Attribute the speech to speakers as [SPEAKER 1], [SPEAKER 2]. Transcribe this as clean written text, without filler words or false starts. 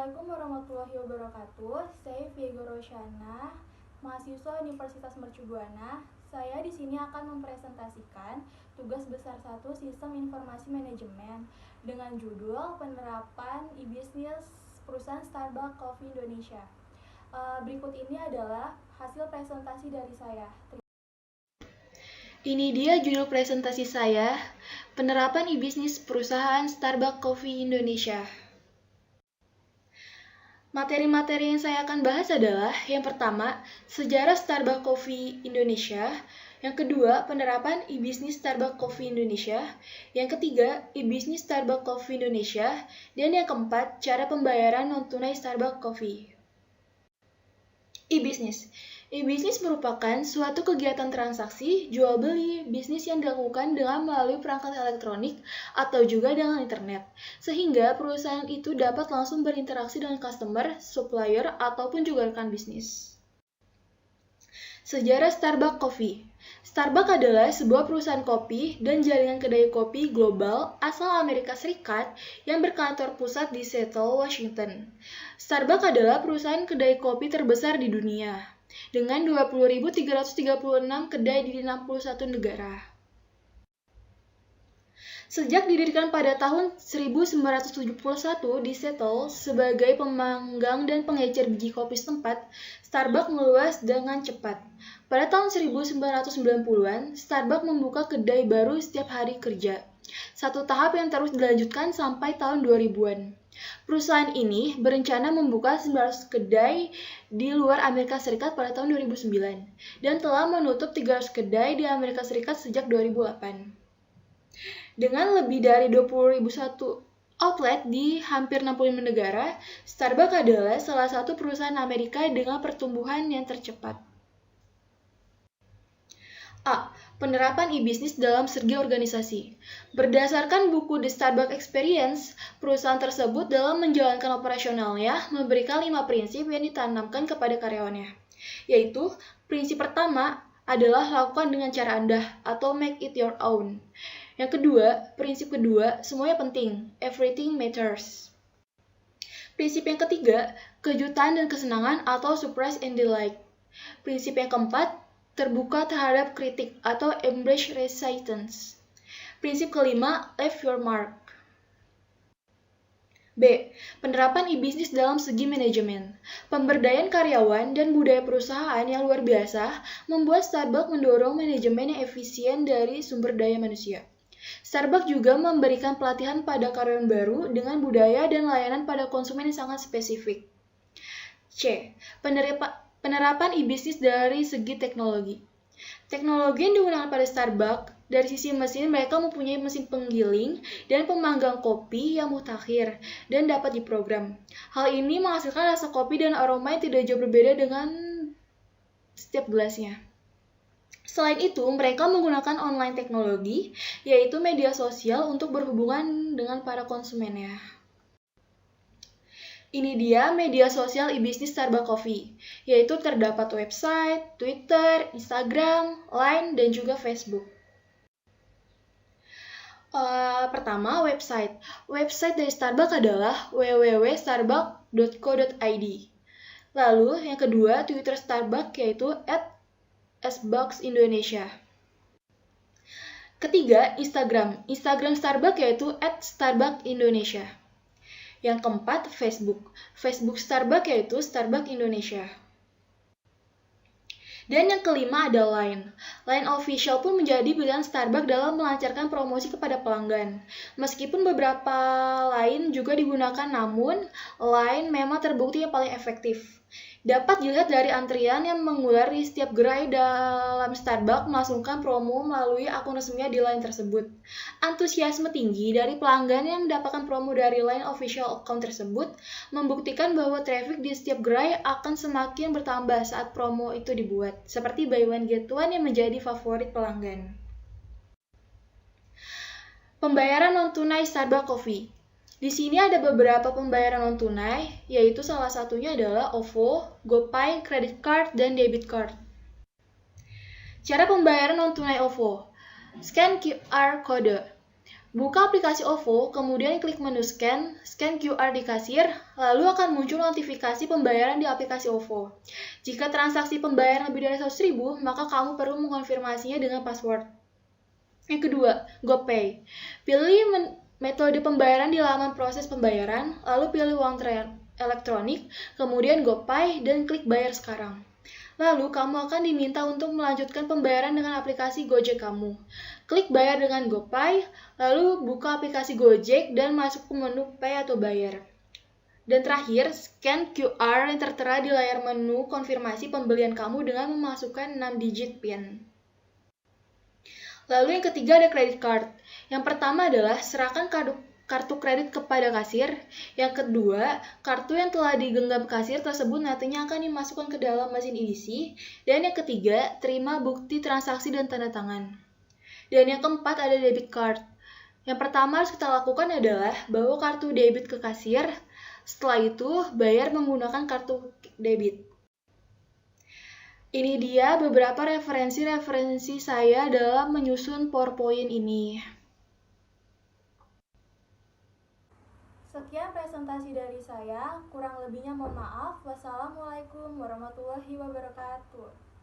[SPEAKER 1] Assalamualaikum warahmatullahi wabarakatuh. Saya Viego Rosyana, mahasiswa Universitas Mercu Buana. Saya di sini akan mempresentasikan tugas besar 1 Sistem Informasi Manajemen dengan judul Penerapan e-Business Perusahaan Starbucks Coffee Indonesia. Berikut ini adalah hasil presentasi dari saya.
[SPEAKER 2] Ini dia judul presentasi saya, Penerapan e-Business Perusahaan Starbucks Coffee Indonesia. Materi-materi yang saya akan bahas adalah, yang pertama, sejarah Starbucks Coffee Indonesia, yang kedua, penerapan e-business Starbucks Coffee Indonesia, yang ketiga, e-business Starbucks Coffee Indonesia, dan yang keempat, cara pembayaran non-tunai Starbucks Coffee. E-business. E-business merupakan suatu kegiatan transaksi jual beli bisnis yang dilakukan dengan melalui perangkat elektronik atau juga dengan internet, sehingga perusahaan itu dapat langsung berinteraksi dengan customer, supplier, ataupun juga rekan bisnis. Sejarah Starbucks Coffee. Starbucks adalah sebuah perusahaan kopi dan jaringan kedai kopi global asal Amerika Serikat yang berkantor pusat di Seattle, Washington. Starbucks adalah perusahaan kedai kopi terbesar di dunia, dengan 20.336 kedai di 61 negara. Sejak didirikan pada tahun 1971 di Seattle sebagai pemanggang dan pengecer biji kopi setempat, Starbucks meluas dengan cepat. Pada tahun 1990-an, Starbucks membuka kedai baru setiap hari kerja. Satu tahap yang terus dilanjutkan sampai tahun 2000-an. Perusahaan ini berencana membuka 900 kedai di luar Amerika Serikat pada tahun 2009 dan telah menutup 300 kedai di Amerika Serikat sejak 2008. Dengan lebih dari 21 outlet di hampir 65 negara, Starbucks adalah salah satu perusahaan Amerika dengan pertumbuhan yang tercepat. A. Penerapan e-business dalam segi organisasi. Berdasarkan buku The Starbucks Experience, perusahaan tersebut dalam menjalankan operasionalnya memberikan 5 prinsip yang ditanamkan kepada karyawannya, yaitu prinsip pertama adalah lakukan dengan cara Anda atau make it your own. Yang kedua, prinsip kedua, semuanya penting, everything matters. Prinsip yang ketiga, kejutan dan kesenangan atau surprise and delight. Prinsip yang keempat, terbuka terhadap kritik atau embrace resistance. Prinsip kelima, leave your mark. B. Penerapan e-business dalam segi manajemen. Pemberdayaan karyawan dan budaya perusahaan yang luar biasa membuat Starbucks mendorong manajemen yang efisien dari sumber daya manusia. Starbucks juga memberikan pelatihan pada karyawan baru dengan budaya dan layanan pada konsumen yang sangat spesifik. C. Penerapan e-business dari segi teknologi. Teknologi yang digunakan pada Starbucks, dari sisi mesin mereka mempunyai mesin penggiling dan pemanggang kopi yang mutakhir dan dapat diprogram. Hal ini menghasilkan rasa kopi dan aroma yang tidak jauh berbeda dengan setiap gelasnya. Selain itu, mereka menggunakan online teknologi, yaitu media sosial untuk berhubungan dengan para konsumennya. Ini dia media sosial e-business Starbucks Coffee, yaitu terdapat website, Twitter, Instagram, Line, dan juga Facebook. Pertama, website. Website dari Starbucks adalah www.starbucks.co.id. Lalu, yang kedua, Twitter Starbucks, yaitu @sbox_indonesia. Ketiga, Instagram. Instagram Starbucks yaitu @starbucksindonesia. Yang keempat, Facebook. Facebook Starbucks yaitu Starbucks Indonesia. Dan yang kelima ada Line. Line Official pun menjadi pilihan Starbucks dalam melancarkan promosi kepada pelanggan. Meskipun beberapa lain juga digunakan, namun Line memang terbukti yang paling efektif. Dapat dilihat dari antrian yang mengular di setiap gerai dalam Starbucks melangsungkan promo melalui akun resminya di Line tersebut. Antusiasme tinggi dari pelanggan yang mendapatkan promo dari Line Official Account tersebut membuktikan bahwa traffic di setiap gerai akan semakin bertambah saat promo itu dibuat, seperti buy one get one yang menjadi favorit pelanggan. Pembayaran non-tunai Starbucks Coffee. Di sini ada beberapa pembayaran non-tunai, yaitu salah satunya adalah OVO, GoPay, credit card, dan debit card. Cara pembayaran non-tunai OVO. Scan QR code. Buka aplikasi OVO, kemudian klik menu scan QR di kasir, lalu akan muncul notifikasi pembayaran di aplikasi OVO. Jika transaksi pembayaran lebih dari 100.000, maka kamu perlu mengkonfirmasinya dengan password. Yang kedua, GoPay. Pilih metode pembayaran di halaman proses pembayaran, lalu pilih uang elektronik, kemudian GoPay, dan klik bayar sekarang. Lalu, kamu akan diminta untuk melanjutkan pembayaran dengan aplikasi Gojek kamu. Klik bayar dengan GoPay, lalu buka aplikasi Gojek dan masuk ke menu Pay atau bayar. Dan terakhir, scan QR yang tertera di layar menu konfirmasi pembelian kamu dengan memasukkan 6 digit PIN. Lalu yang ketiga ada credit card. Yang pertama adalah serahkan kartu kredit kepada kasir. Yang kedua, kartu yang telah digenggam kasir tersebut nantinya akan dimasukkan ke dalam mesin edisi. Dan yang ketiga, terima bukti transaksi dan tanda tangan. Dan yang keempat ada debit card. Yang pertama harus kita lakukan adalah bawa kartu debit ke kasir. Setelah itu, bayar menggunakan kartu debit. Ini dia beberapa referensi saya dalam menyusun PowerPoint ini.
[SPEAKER 1] Sekian presentasi dari saya, kurang lebihnya mohon maaf. Wassalamualaikum warahmatullahi wabarakatuh.